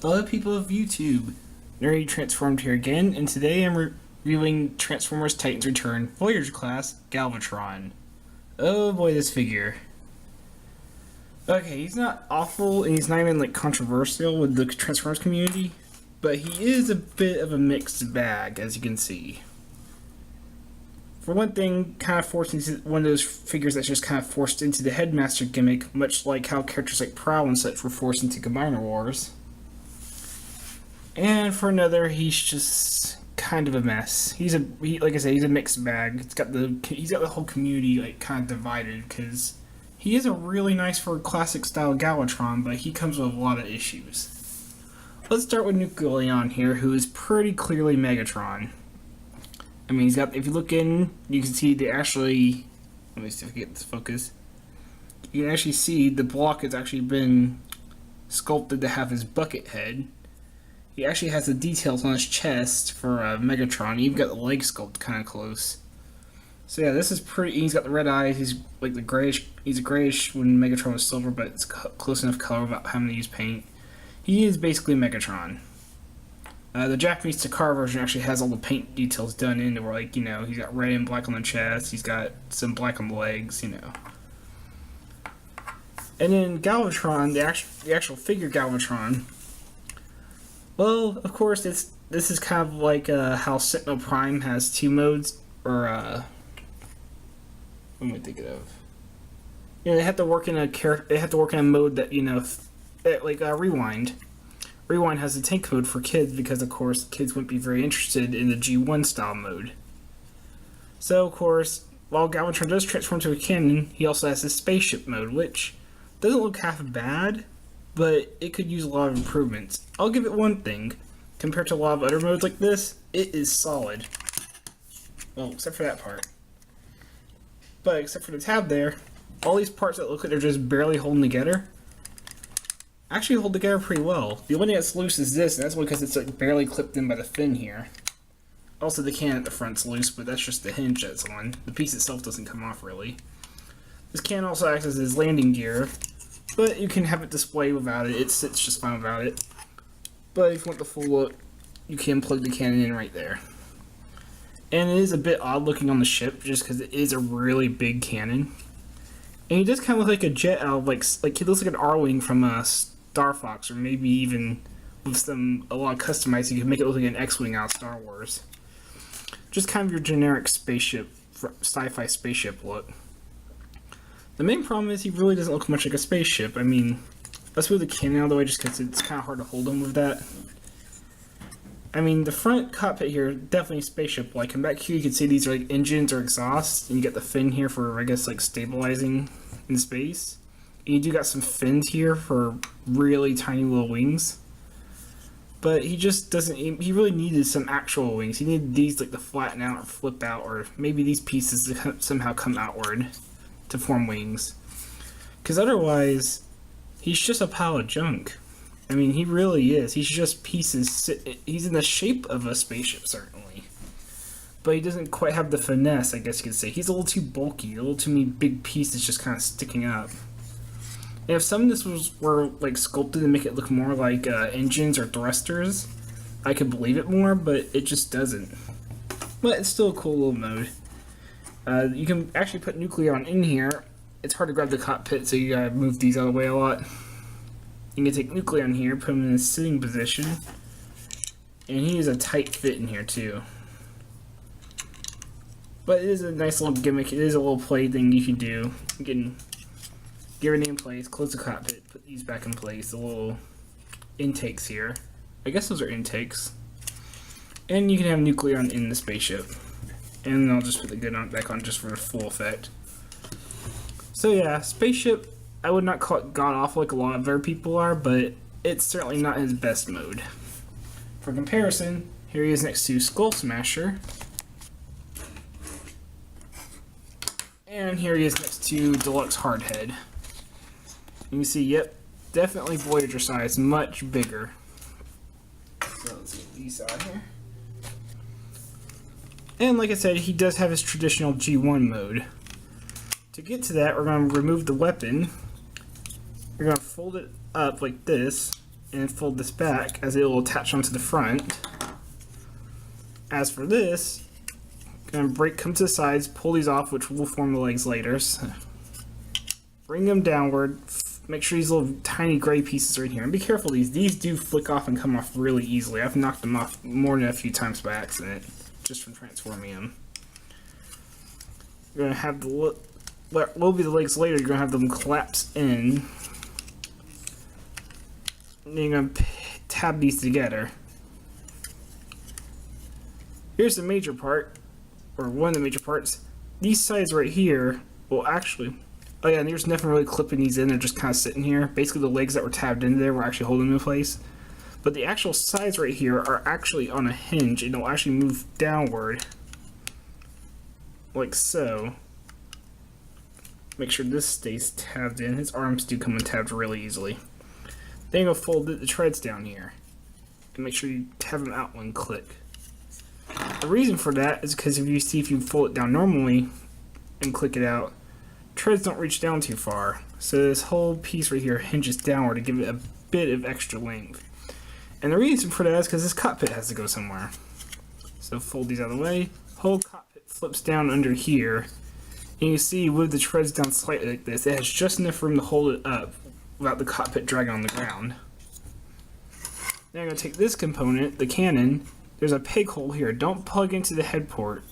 Hello people of YouTube, Nerdy Transformed here again, and today I'm reviewing Transformers Titans Return Voyager class Galvatron. Oh boy, this figure. Okay, he's not awful and he's not even like controversial with the Transformers community, but he is a bit of a mixed bag, as you can see. For one thing, kind of forced into one of those figures that's just kind of forced into the Headmaster gimmick, much like how characters like Prowl and such were forced into Combiner Wars. And for another, he's just kind of a mess. Like I said, he's a mixed bag. He's got the whole community like kind of divided because he is a really nice for classic style Galvatron, but he comes with a lot of issues. Let's start with Nucleon here, who is pretty clearly Megatron. I mean, if you look in, you can see let me see if I can get this focus. You can actually see the block has actually been sculpted to have his bucket head. He actually has the details on his chest for Megatron. You've got the leg sculpt kind of close. So yeah, this is pretty. He's got the red eyes. He's like the grayish. He's grayish when Megatron was silver, but it's close enough color without having to use paint. He is basically Megatron. The Japanese Takara version actually has all the paint details done into where, like, you know, he's got red and black on the chest. He's got some black on the legs, you know. And then Galvatron, the actual figure Galvatron. Well, of course, this is kind of like how Sentinel Prime has two modes, or what am I thinking of? You know, they have to work in a mode that, you know, like Rewind. Rewind has a tank mode for kids because, of course, kids wouldn't be very interested in the G1 style mode. So, of course, while Galvatron does transform to a cannon, he also has his spaceship mode, which doesn't look half bad, but it could use a lot of improvements. I'll give it one thing. Compared to a lot of other modes like this, it is solid. Well, except for that part. But except for the tab there, all these parts that look like they're just barely holding together actually hold together pretty well. The only thing that's loose is this, and that's because it's like barely clipped in by the fin here. Also, the can at the front's loose, but that's just the hinge that's on. The piece itself doesn't come off really. This can also acts as his landing gear, but you can have it display without it. It sits just fine without it. But if you want the full look, you can plug the cannon in right there. And it is a bit odd looking on the ship, just because it is a really big cannon. And he does kind of look like a jet out of, like he looks like an R-Wing from Star Fox, or maybe even with a lot of customizing, you can make it look like an X-Wing out of Star Wars. Just kind of your generic spaceship, sci-fi spaceship look. The main problem is he really doesn't look much like a spaceship. I mean, let's move the cannon out of the way just because it's kind of hard to hold him with that. I mean, the front cockpit here, definitely spaceship-like. And back here you can see these are like engines or exhausts. And you get the fin here for, I guess, like stabilizing in space. And you do got some fins here for really tiny little wings. But he just doesn't, he really needed some actual wings. He needed these like to flatten out or flip out, or maybe these pieces to somehow come outward to form wings. Because otherwise, he's just a pile of junk. I mean, he really is. He's just pieces. He's in the shape of a spaceship, certainly. But he doesn't quite have the finesse, I guess you could say. He's a little too bulky, a little too many big pieces just kind of sticking up. And if some of this were like sculpted to make it look more like engines or thrusters, I could believe it more, but it just doesn't. But it's still a cool little mode. You can actually put Nucleon in here. It's hard to grab the cockpit, so you gotta move these out of the way a lot. You can take Nucleon here, put him in a sitting position, and he is a tight fit in here too. But it is a nice little gimmick. It is a little play thing you can do. You can get everything in place, close the cockpit, put these back in place. The little intakes here. I guess those are intakes. And you can have Nucleon in the spaceship. And I'll just put the gun back on just for a full effect. So yeah, spaceship, I would not call it god-awful like a lot of other people are, but it's certainly not his best mode. For comparison, here he is next to Skull Smasher. And here he is next to Deluxe Hardhead. You can see, yep, definitely Voyager size, much bigger. So let's get these out here. And like I said, he does have his traditional G1 mode. To get to that, we're going to remove the weapon. We're going to fold it up like this, and fold this back as it will attach onto the front. As for this, gonna come to the sides, pull these off, which will form the legs later. So bring them downward. Make sure these little tiny gray pieces are in here. And be careful, these do flick off and come off really easily. I've knocked them off more than a few times by accident, just from transforming them. You're gonna have what will be the legs later. You're gonna have them collapse in. And you're gonna tab these together. Here's the major part, or one of the major parts. These sides right here will actually. Oh yeah, and there's nothing really clipping these in, they're just kind of sitting here. Basically the legs that were tabbed into there were actually holding them in place. But the actual sides right here are actually on a hinge, and they'll actually move downward. Like so. Make sure this stays tabbed in. His arms do come untabbed really easily. Then you'll fold the treads down here. And make sure you tab them out one click. The reason for that is because if you fold it down normally and click it out, treads don't reach down too far, so this whole piece right here hinges downward to give it a bit of extra length. And the reason for that is because this cockpit has to go somewhere. So fold these out of the way, whole cockpit flips down under here, and you see with the treads down slightly like this, it has just enough room to hold it up without the cockpit dragging on the ground. Now I'm going to take this component, the cannon. There's a peg hole here. Don't plug into the head port.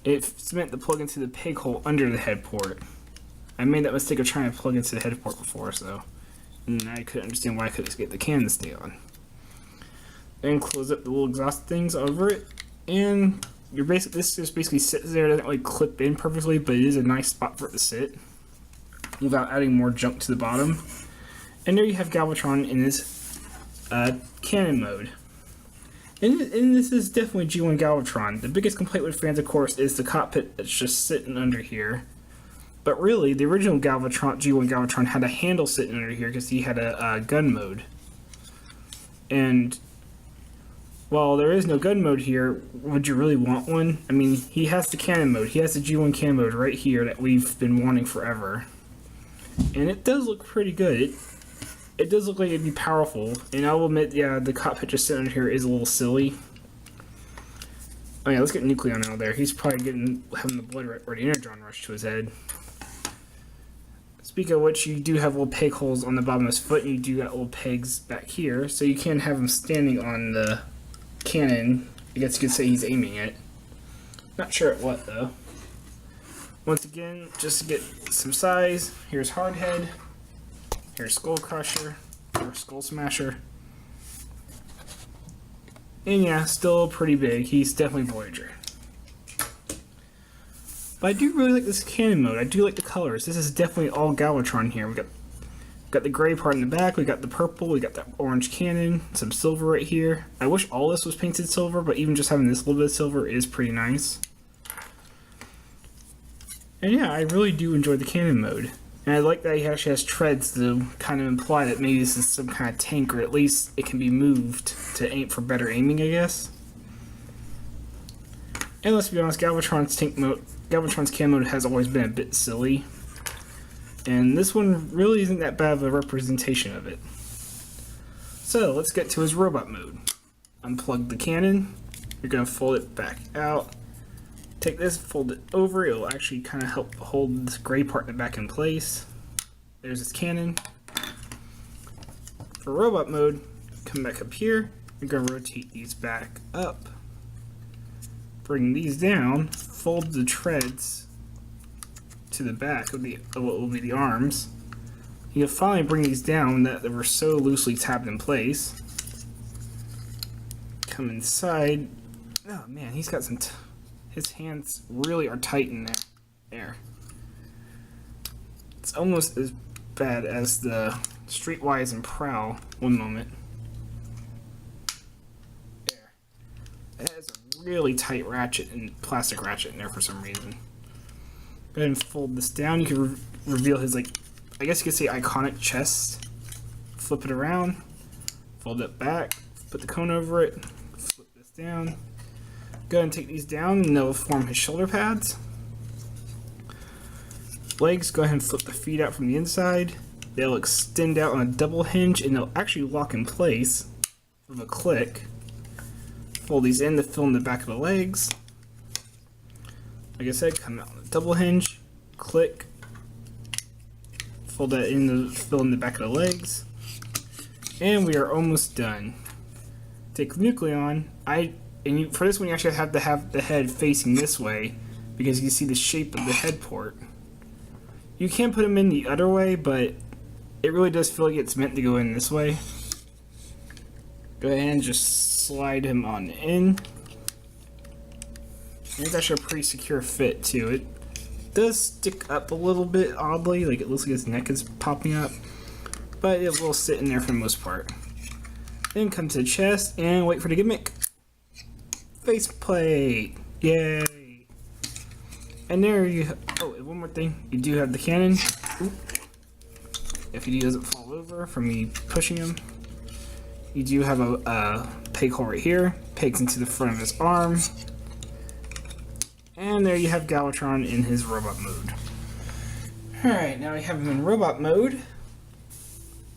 It's meant to plug into the peg hole under the head port. I made that mistake of trying to plug into the head port before, so and I couldn't understand why I couldn't get the cannon to stay on. Then close up the little exhaust things over it, and this just basically sits there. It doesn't really clip in perfectly, but it is a nice spot for it to sit without adding more junk to the bottom. And there you have Galvatron in this cannon mode. And this is definitely G1 Galvatron. The biggest complaint with fans, of course, is the cockpit that's just sitting under here. But really, the original Galvatron, G1 Galvatron, had a handle sitting under here because he had a gun mode. And while there is no gun mode here, would you really want one? I mean, he has the cannon mode. He has the G1 cannon mode right here that we've been wanting forever. And it does look pretty good. It does look like it'd be powerful, and I will admit, yeah, the cockpit just sitting under here is a little silly. Oh yeah, let's get Nucleon out of there. He's probably having the blood or the energon rush to his head. Speaking of which, you do have little peg holes on the bottom of his foot, and you do got little pegs back here, so you can have him standing on the cannon. I guess you could say he's aiming it. Not sure at what though. Once again, just to get some size, here's Hardhead. Here's Skull Crusher, or Skull Smasher. And yeah, still pretty big. He's definitely Voyager. But I do really like this cannon mode. I do like the colors. This is definitely all Galvatron here. We got the gray part in the back, we got the purple, we got that orange cannon, some silver right here. I wish all this was painted silver, but even just having this little bit of silver is pretty nice. And yeah, I really do enjoy the cannon mode. And I like that he actually has treads to kind of imply that maybe this is some kind of tank, or at least it can be moved to aim for better aiming, I guess. And let's be honest, Galvatron's cannon mode has always been a bit silly. And this one really isn't that bad of a representation of it. So let's get to his robot mode. Unplug the cannon. You're going to fold it back out. Take this, fold it over. It'll actually kind of help hold this gray part back in place. There's his cannon. For robot mode, come back up here. You're going to rotate these back up. Bring these down. Fold the treads to the back of what will be the arms. You can finally bring these down that they were so loosely tabbed in place. Come inside. Oh man, he's got some. His hands really are tight in there. It's almost as bad as the Streetwise and Prowl. One moment. There. It has a really tight ratchet and plastic ratchet in there for some reason. Go ahead and fold this down. You can reveal his, like, I guess you could say iconic chest. Flip it around. Fold it back. Put the cone over it. Flip this down. Go ahead and take these down and they'll form his shoulder pads. Legs, go ahead and flip the feet out from the inside. They'll extend out on a double hinge, and they'll actually lock in place with a click. Fold these in to fill in the back of the legs. Like I said, come out on a double hinge, click, fold that in to fill in the back of the legs, and we are almost done. Take the nucleon. For this one, you actually have to have the head facing this way because you can see the shape of the head port. You can put them in the other way, but it really does feel like it's meant to go in this way. Go ahead and just slide him on in. It's actually a pretty secure fit too. It does stick up a little bit oddly, like it looks like his neck is popping up, but it will sit in there for the most part. Then come to the chest and wait for the gimmick. Faceplate! Yay! And there you oh, and one more thing. You do have the cannon. Oop. If he doesn't fall over from me pushing him. You do have a peg hole right here. Pegs into the front of his arm. And there you have Galvatron in his robot mode. Alright, now we have him in robot mode.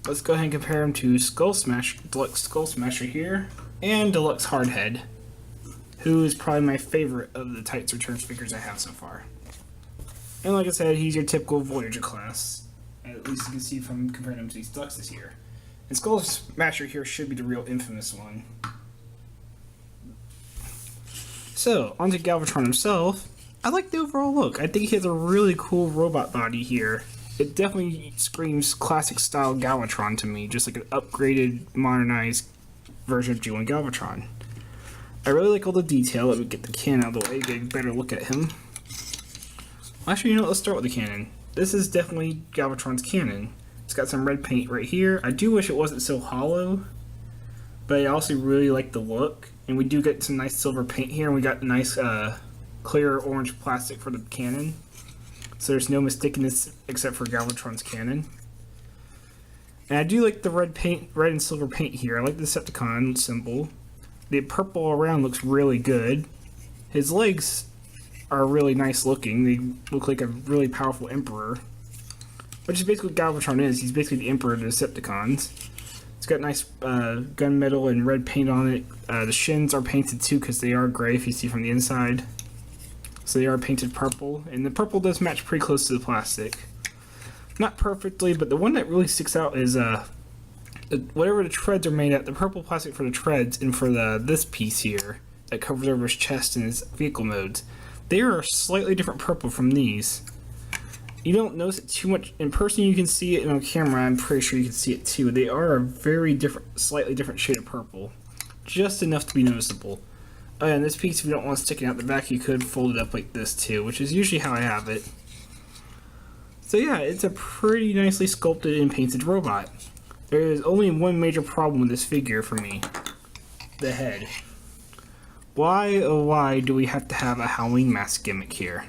Let's go ahead and compare him to Deluxe Skull Smasher here, and Deluxe Hardhead, who is probably my favorite of the Titan's Returns figures I have so far. And like I said, he's your typical Voyager class. At least you can see from comparing him to these Deluxes here. And Skull Smasher here should be the real infamous one. So, onto Galvatron himself. I like the overall look. I think he has a really cool robot body here. It definitely screams classic style Galvatron to me, just like an upgraded, modernized version of G1 Galvatron. I really like all the detail. Let me get the cannon out of the way, get a better look at him. Actually, you know what, let's start with the cannon. This is definitely Galvatron's cannon. It's got some red paint right here. I do wish it wasn't so hollow, but I also really like the look. And we do get some nice silver paint here, and we got nice clear orange plastic for the cannon. So there's no mistaking this except for Galvatron's cannon. And I do like the red and silver paint here. I like the Decepticon symbol. The purple around looks really good. His legs are really nice looking. They look like a really powerful Emperor. Which is basically what Galvatron is. He's basically the Emperor of the Decepticons. It's got nice gunmetal and red paint on it. The shins are painted too because they are gray if you see from the inside. So they are painted purple, and the purple does match pretty close to the plastic. Not perfectly, but the one that really sticks out is whatever the treads are made at, the purple plastic for the treads and for this piece here that covers over his chest and his vehicle modes. They are a slightly different purple from these. You don't notice it too much. In person you can see it, and on camera I'm pretty sure you can see it too. They are a very different, slightly different shade of purple. Just enough to be noticeable. And this piece, if you don't want to stick it out the back, you could fold it up like this too, which is usually how I have it. So yeah, it's a pretty nicely sculpted and painted robot. There is only one major problem with this figure for me. The head. Why, oh why, do we have to have a Halloween mask gimmick here?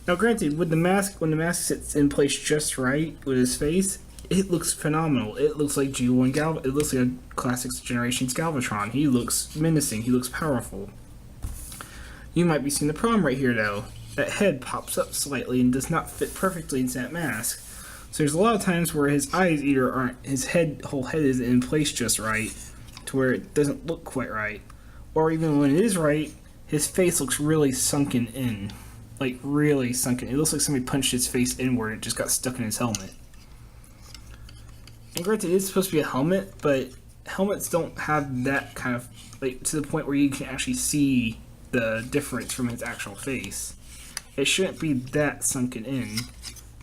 Now granted, when the mask sits in place just right with his face, it looks phenomenal. It looks like G1 it looks like a classic generation's Galvatron. He looks menacing, he looks powerful. You might be seeing the problem right here though. That head pops up slightly and does not fit perfectly into that mask. So there's a lot of times where his eyes either aren't, his whole head isn't in place just right, to where it doesn't look quite right. Or even when it is right, his face looks really sunken in. Like really sunken. It looks like somebody punched his face inward and it just got stuck in his helmet. And granted, it's supposed to be a helmet, but helmets don't have that kind of, like, to the point where you can actually see the difference from his actual face. It shouldn't be that sunken in.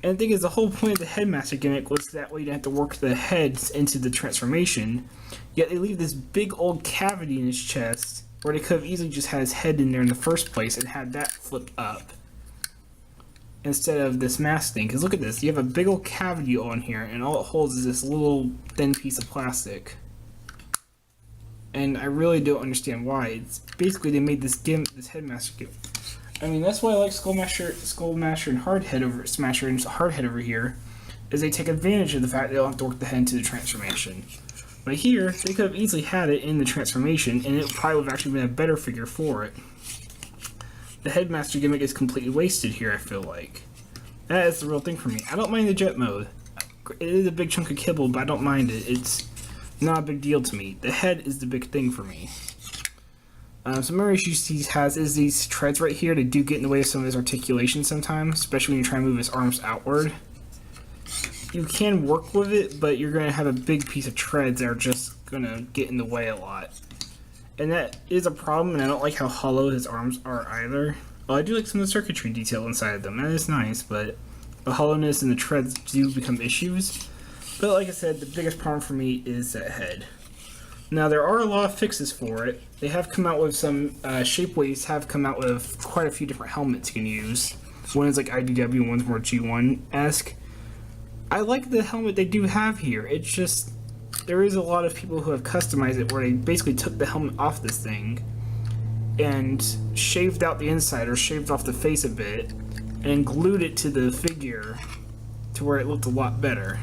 And the thing is, the whole point of the Headmaster gimmick was that way you didn't have to work the heads into the transformation, yet they leave this big old cavity in his chest, where they could have easily just had his head in there in the first place and had that flipped up, instead of this mask thing. Because look at this, you have a big old cavity on here, and all it holds is this little thin piece of plastic. And I really don't understand why. It's basically they made this Headmaster gimmick. I mean, that's why I like Skull Smasher and Smasher and Hardhead over here, is they take advantage of the fact they don't have to work the head into the transformation. But here, they could have easily had it in the transformation, and it probably would have actually been a better figure for it. The Headmaster gimmick is completely wasted here, I feel like. That is the real thing for me. I don't mind the jet mode. it is a big chunk of kibble, but I don't mind it. It's not a big deal to me. The head is the big thing for me. Some other issues he has is these treads right here. They do get in the way of some of his articulation sometimes, especially when you try and move his arms outward. You can work with it, but you're going to have a big piece of treads that are just going to get in the way a lot. And that is a problem, and I don't like how hollow his arms are either. Well, I do like some of the circuitry detail inside of them. That is nice, but the hollowness and the treads do become issues. But like I said, the biggest problem for me is that head. Now, there are a lot of fixes for it. They have come out with some, Shapeways have come out with quite a few different helmets you can use. One is like IDW, one's more G1-esque. I like the helmet they do have here. It's just, there is a lot of people who have customized it where they basically took the helmet off this thing and shaved out the inside or shaved off the face a bit and glued it to the figure to where it looked a lot better.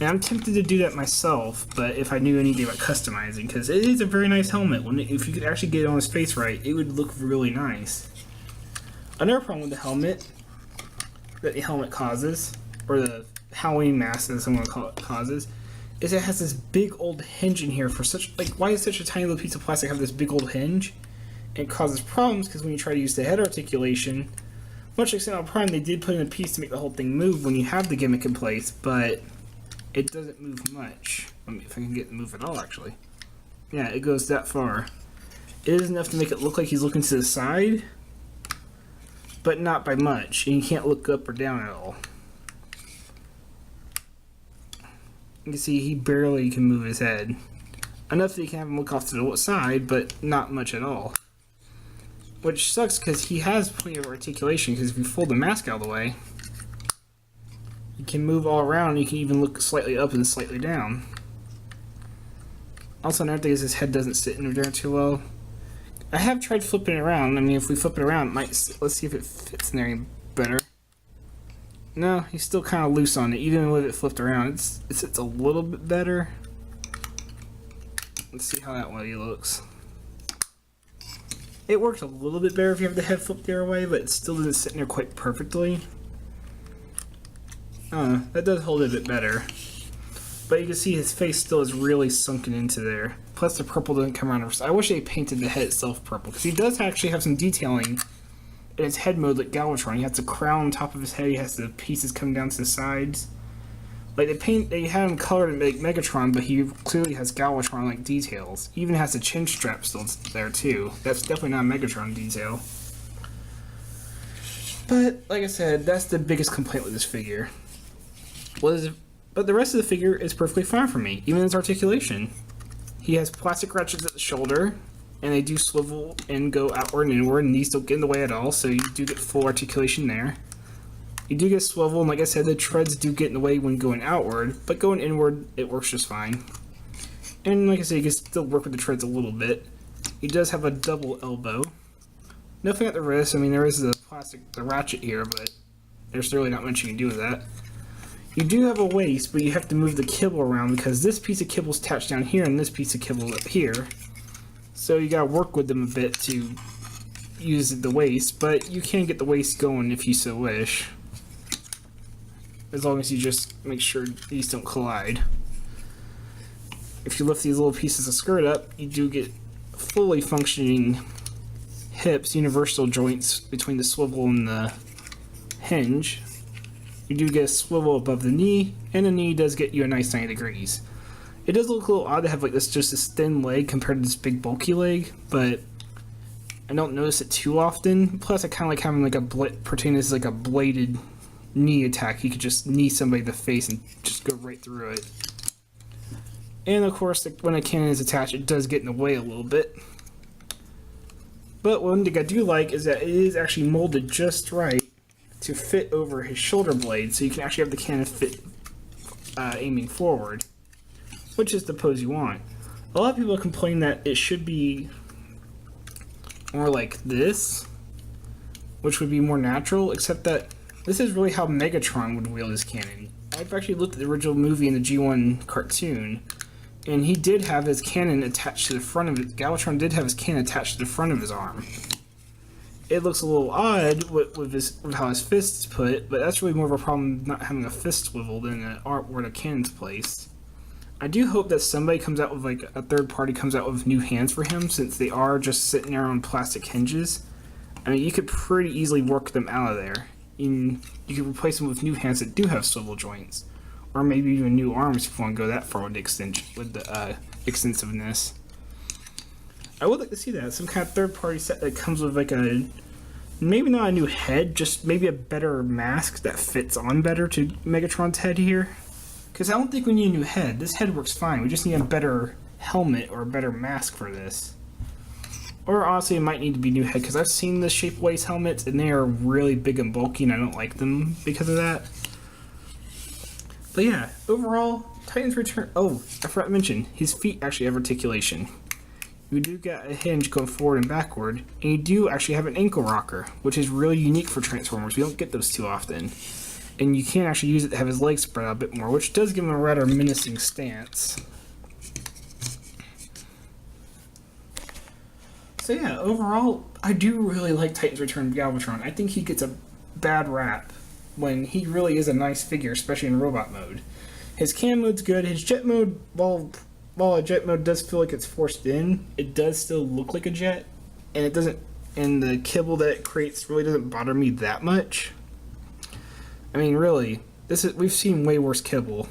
And I'm tempted to do that myself, but if I knew anything about customizing, because it is a very nice helmet. If you could actually get it on his face right, it would look really nice. Another problem with the helmet that the helmet causes, or the Halloween mask as someone causes, is it has this big old hinge in here for such, like, why does such a tiny little piece of plastic have this big old hinge? It causes problems because when you try to use the head articulation, much like Sentinel Prime, they did put in a piece to make the whole thing move when you have the gimmick in place, but it doesn't move much. Let me, if I can get it to move at all, actually. Yeah, it goes that far. It is enough to make it look like he's looking to the side, but not by much, and you can't look up or down at all. You can see he barely can move his head. Enough that you can have him look off to the side, but not much at all. Which sucks because he has plenty of articulation, because if you fold the mask out of the way, you can move all around, and you can even look slightly up and slightly down. Also, another thing is his head doesn't sit in there too well. I have tried flipping it around. I mean, if we flip it around, it might, let's see if it fits in there any better. No, he's still kind of loose on it, even with it flipped around. It sits a little bit better. Let's see how that way looks. It works a little bit better if you have the head flipped the other way, but it still doesn't sit in there quite perfectly. That does hold it a bit better. But you can see his face still is really sunken into there. Plus the purple doesn't come around. I wish they painted the head itself purple, because he does actually have some detailing in his head mode like Galvatron. He has the crown on top of his head, he has the pieces coming down to the sides. Like they had him colored like Megatron, but he clearly has Galvatron-like details. He even has the chin strap still there too. That's definitely not a Megatron detail. But, like I said, that's the biggest complaint with this figure. But the rest of the figure is perfectly fine for me, even his articulation. He has plastic ratchets at the shoulder, and they do swivel and go outward and inward, and these don't get in the way at all, so you do get full articulation there. You do get swivel, and like I said, the treads do get in the way when going outward, but going inward, it works just fine. And like I said, you can still work with the treads a little bit. He does have a double elbow. Nothing at the wrist. I mean, there is the ratchet here, but there's really not much you can do with that. You do have a waist, but you have to move the kibble around because this piece of kibble is attached down here and this piece of kibble up here. So you gotta work with them a bit to use the waist, but you can get the waist going if you so wish. As long as you just make sure these don't collide. If you lift these little pieces of skirt up, you do get fully functioning hips, universal joints between the swivel and the hinge. You do get a swivel above the knee, and the knee does get you a nice 90 degrees. It does look a little odd to have like just this thin leg compared to this big bulky leg, but I don't notice it too often. Plus, I kind of like having like pretend this is like a bladed knee attack. You could just knee somebody in the face and just go right through it. And of course, when a cannon is attached, it does get in the way a little bit. But one thing I do like is that it is actually molded just right to fit over his shoulder blade, so you can actually have the cannon fit aiming forward, which is the pose you want. A lot of people complain that it should be more like this, which would be more natural, except that this is really how Megatron would wield his cannon. I've actually looked at the original movie and the G1 cartoon, and he did have his cannon attached to the front of it. Galvatron did have his cannon attached to the front of his arm. it looks a little odd with how his fist is put, but that's really more of a problem not having a fist swivel than an art where the cannon's placed. I do hope that somebody comes out with, like, a third party comes out with new hands for him, since they are just sitting there on plastic hinges. I mean, you could pretty easily work them out of there. You could replace them with new hands that do have swivel joints, or maybe even new arms if you want to go that far with the extensiveness. I would like to see that, some kind of third party set that comes with like maybe not a new head, just maybe a better mask that fits on better to Megatron's head here. Because I don't think we need a new head. This head works fine. We just need a better helmet or a better mask for this. Or honestly, it might need to be a new head, because I've seen the Shape Waste helmets and they are really big and bulky and I don't like them because of that. But yeah, overall, Titan's Return. Oh, I forgot to mention, his feet actually have articulation. You do get a hinge going forward and backward, and you do actually have an ankle rocker, which is really unique for Transformers. We don't get those too often. And you can actually use it to have his legs spread out a bit more, which does give him a rather menacing stance. So yeah, overall, I do really like Titan's Return Galvatron. I think he gets a bad rap when he really is a nice figure, especially in robot mode. His cam mode's good. His jet mode, while a jet mode does feel like it's forced in, it does still look like a jet, and it doesn't. And the kibble that it creates really doesn't bother me that much. I mean, really, we've seen way worse kibble.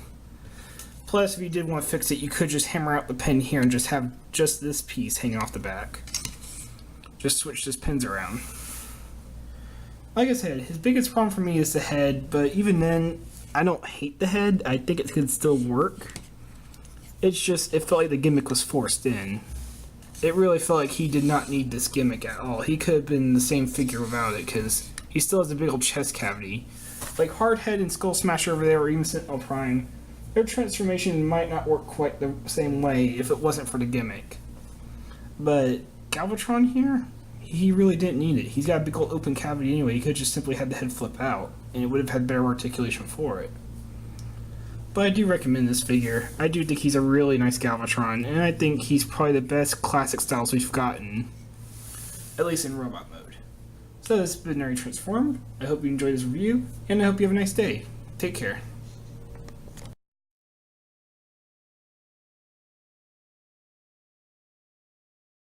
Plus, if you did want to fix it, you could just hammer out the pin here and just have just this piece hanging off the back. Just switch his pins around. Like I said, his biggest problem for me is the head, but even then, I don't hate the head. I think it could still work. It's just, it felt like the gimmick was forced in. It really felt like he did not need this gimmick at all. He could have been the same figure without it, because he still has a big old chest cavity. Like Hardhead and Skull Smasher over there, or even Sentinel Prime, their transformation might not work quite the same way if it wasn't for the gimmick. But Galvatron here, he really didn't need it. He's got a big old open cavity anyway. He could have just simply had the head flip out, and it would have had better articulation for it. But I do recommend this figure. I do think he's a really nice Galvatron, and I think he's probably the best classic styles we've gotten, at least in robot mode. So this has been Nary Transformed. I hope you enjoyed this review, and I hope you have a nice day. Take care.